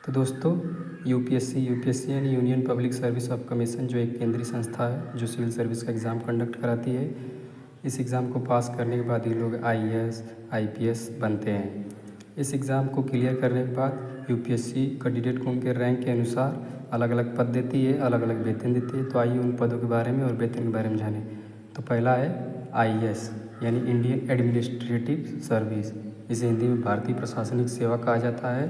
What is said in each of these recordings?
तो दोस्तों यूपीएससी यानी union public service of commission जो एक केंद्रीय संस्था है जो सिविल सर्विस का एग्ज़ाम कंडक्ट कराती है। इस एग्ज़ाम को पास करने के बाद ये लोग आईएएस आईपीएस बनते हैं। इस एग्ज़ाम को क्लियर करने के बाद यूपीएससी कैंडिडेट को उनके रैंक के अनुसार अलग अलग पद देती है, अलग अलग वेतन देती है। तो आइए उन पदों के बारे में और वेतन के बारे में जानें। तो पहला है आईएएस यानी इंडियन एडमिनिस्ट्रेटिव सर्विस, इसे हिंदी में भारतीय प्रशासनिक सेवा कहा जाता है।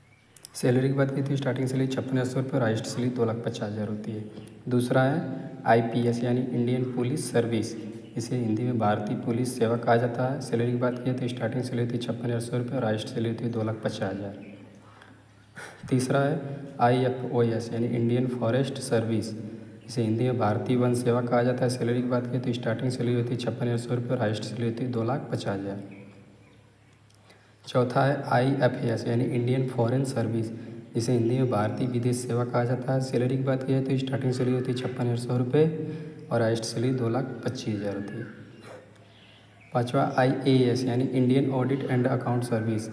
सैलरी की बात की तो स्टार्टिंग सैलरी 56,000 रुपये और हाइस्ट सैलरी 2,50,000 होती है। दूसरा है आईपीएस यानी इंडियन पुलिस सर्विस, इसे हिंदी में भारतीय पुलिस सेवा कहा जाता है। सैलरी की बात की तो स्टार्टिंग सैलरी थी 56,000 रुपये और हाइस्ट सैलरी थी 2,50,000। तीसरा है आईएफओएस यानी इंडियन फॉरेस्ट सर्विस, इसे हिंदी में भारतीय वन सेवा कहा जाता है। सैलरी की बात की तो स्टार्टिंग सैलरी होती है 56,000 रुपये और हाइस्ट सैलरी होती है 2,50,000। चौथा है आईएफएस यानी इंडियन फॉरेन सर्विस, इसे हिंदी में भारतीय विदेश सेवा कहा जाता है। सैलरी की बात की जाए तो स्टार्टिंग सैलरी होती है 56,000 रुपये और हाइस्ट सैलरी 2,25,000 होती है। पाँचवा आईएएस यानी Indian audit and account service,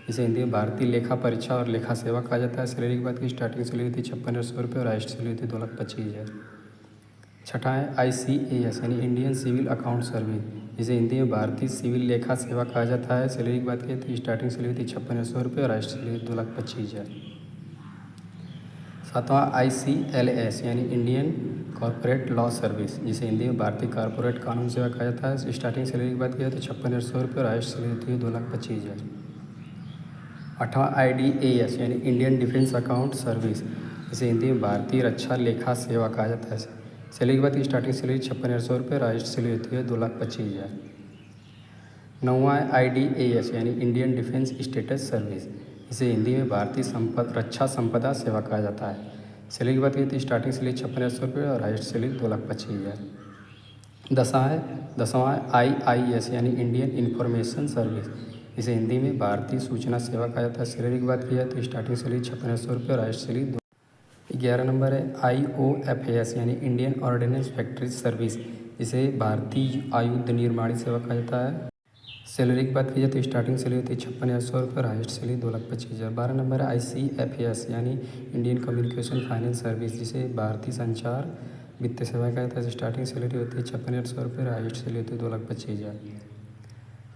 इसे हिंदी में भारतीय लेखा परीक्षा और लेखा सेवा कहा जाता है। सैलरी की बात की स्टार्टिंग सैलरी होती है 56,000 रुपये और हाइस्ट सैलरी होती है 2,25,000। छठा है आईसीएएस यानी इंडियन सिविल अकाउंट सर्विस, इसे हिंदी में भारतीय सिविल लेखा सेवा कहा जाता है। सैलरी की बात करें तो स्टार्टिंग सैलरी थी 56,000 रुपये और हाइस्ट सैलरी 2,25,000। सातवां आईसीएलएस यानी इंडियन कॉर्पोरेट लॉ सर्विस, जिसे हिंदी में भारतीय कॉर्पोरेट कानून सेवा कहा जाता है। स्टार्टिंग सैलरी की बात करें तो 56,000 रुपये और हाइस्ट सैलरी होती है 2,25,000। आठवां आईडीएएस यानी इंडियन डिफेंस अकाउंट सर्विस, इसे हिंदी में भारतीय रक्षा लेखा सेवा कहा जाता है। सैलरी की बात की स्टार्टिंग सैलरी 56,000 रुपये और हाइस्ट सैलरी होती है 2,25,000। नौवां आईडीएएस यानी इंडियन डिफेंस स्टेटस सर्विस, इसे हिंदी में भारतीय रक्षा संपदा सेवा कहा जाता है। सैलरी की बात की तो स्टार्टिंग सैलरी 56,000 रुपये और हाइस्ट सैलरी 2,25,000। दसवां आईआईएस यानी इंडियन इंफॉर्मेशन सर्विस, इसे हिंदी में भारतीय सूचना सेवा कहा जाता है। सैलरी की बात की जाए तो स्टार्टिंग सैलरी 56,000 रुपये और हाइस्ट सैलरी 11 नंबर है आईओएफएस यानी इंडियन ऑर्डिनेंस फैक्ट्री सर्विस, इसे भारतीय आयुध निर्माणी सेवा कहा जाता है। सैलरी की बात की जाए तो स्टार्टिंग सैलरी होती है 56,000 रुपये और हाइस्ट सैलरी 2,25,000। 12 नंबर है आईसीएफएस यानी इंडियन कम्युनिकेशन फाइनेंस सर्विस, जिसे भारतीय संचार वित्तीय सेवा कहा जाता है। स्टार्टिंग सैलरी होती है 56,000 रुपये और हाइस्ट सैलरी होती है 2,25,000।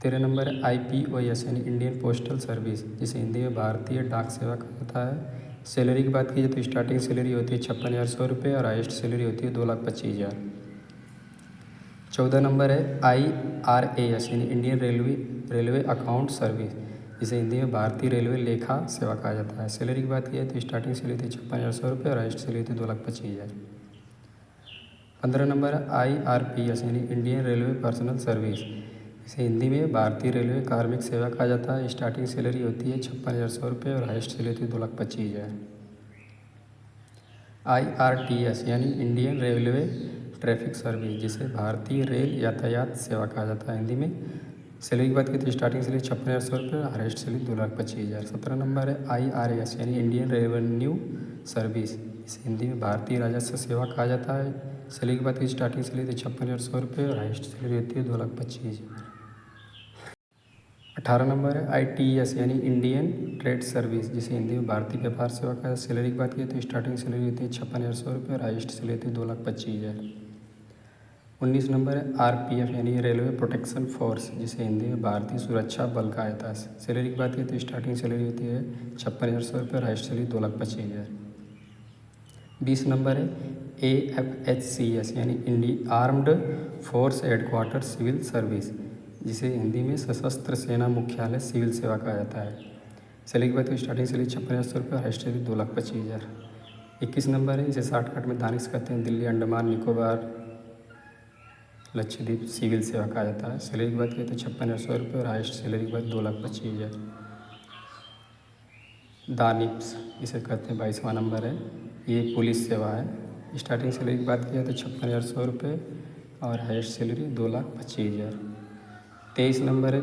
13 नंबर है आईपीओएस यानी इंडियन पोस्टल सर्विस, जिसे हिंदी में भारतीय डाक सेवा कहा जाता है। सैलरी की बात की जाए तो स्टार्टिंग सैलरी होती है 56,000 रुपये और हाइस्ट सैलरी होती है 2,25,000। 14 नंबर है आईआरएएस यानी इंडियन रेलवे अकाउंट सर्विस, जिसे हिंदी में भारतीय रेलवे लेखा सेवा कहा जाता है। सैलरी की बात की जाए तो स्टार्टिंग सैलरी थी 56,000 रुपये और हाइस्ट सैलरी थी 2,25,000। 15 नंबर है आईआरपीएस यानी इंडियन रेलवे पर्सनल सर्विस, इसे हिंदी में भारतीय रेलवे कार्मिक सेवा कहा जाता है। स्टार्टिंग सैलरी होती है 56,000 रुपये और हाइस्ट सैलरी होती है 2,25,000। आईआरटीएस यानी इंडियन रेलवे ट्रैफिक सर्विस, जिसे भारतीय रेल यातायात सेवा कहा जाता है हिंदी में। सैलरी की बात की तो स्टार्टिंग सैलरी 56,000 रुपये और हाइस्ट सैलरी 2,25,000। 17 नंबर है आईआरएस यानी इंडियन रेवेन्यू सर्विस, इसे हिंदी में भारतीय राजस्व सेवा कहा जाता है। सैलरी की बात की स्टार्टिंग सैलरी थी 56,000 रुपये और हाइस्ट सैलरी होती है 2,25,000। 18 नंबर है आईटीएस यानी इंडियन ट्रेड सर्विस, जिसे हिंदी में भारतीय व्यापार सेवा का। सैलरी की बात की तो स्टार्टिंग सैलरी होती है 56,000 रुपये और हाइस्ट सैलरी होती है 2,25,000। 19 नंबर है आरपीएफ यानी रेलवे प्रोटेक्शन फोर्स, जिसे हिंदी में भारतीय सुरक्षा बल कहा जाता है। सैलरी की बात की तो स्टार्टिंग सैलरी होती है 56,000 रुपये और हाइस्ट सैलरी 2,25,000। 20 नंबर है AFHCS यानी Indian armed force headquarter civil service, जिसे हिंदी में सशस्त्र सेना मुख्यालय सिविल सेवा कहा जाता है। सैलरी की बात की स्टार्टिंग सैलरी 56,000 रुपये और हाइस्ट सैलरी 2,25,000। 21 नंबर है, इसे शॉर्टकट में दानिश कहते हैं, दिल्ली अंडमान निकोबार लक्षद्वीप सिविल सेवा कहा जाता है। सैलरी की बात की तो 56,000 रुपये और हाइस्ट सैलरी की बात 2,25,000। दानिश इसे कहते हैं 22वां नंबर है, ये पुलिस सेवा है। स्टार्टिंग सैलरी की बात की जाए तो 56,000 रुपये और हाइस्ट सैलरी 2,25,000। 23 नंबर है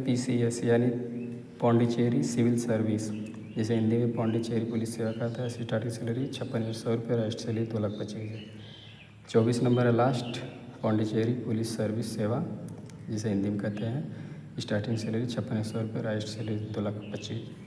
पीसीएस यानी पौंडीचेरी सिविल सर्विस, जिसे हिंदी में पौंडीचेरी पुलिस सेवा कहता है। स्टार्टिंग सैलरी 56,000 रुपये और हाइस्ट सैलरी 2,25,000। 24 नंबर है लास्ट पौंडीचेरी पुलिस सर्विस सेवा, जिसे हिंदी में कहते हैं। स्टार्टिंग सैलरी 56,000 रुपये और हाइस्ट सैलरी 2,25,000।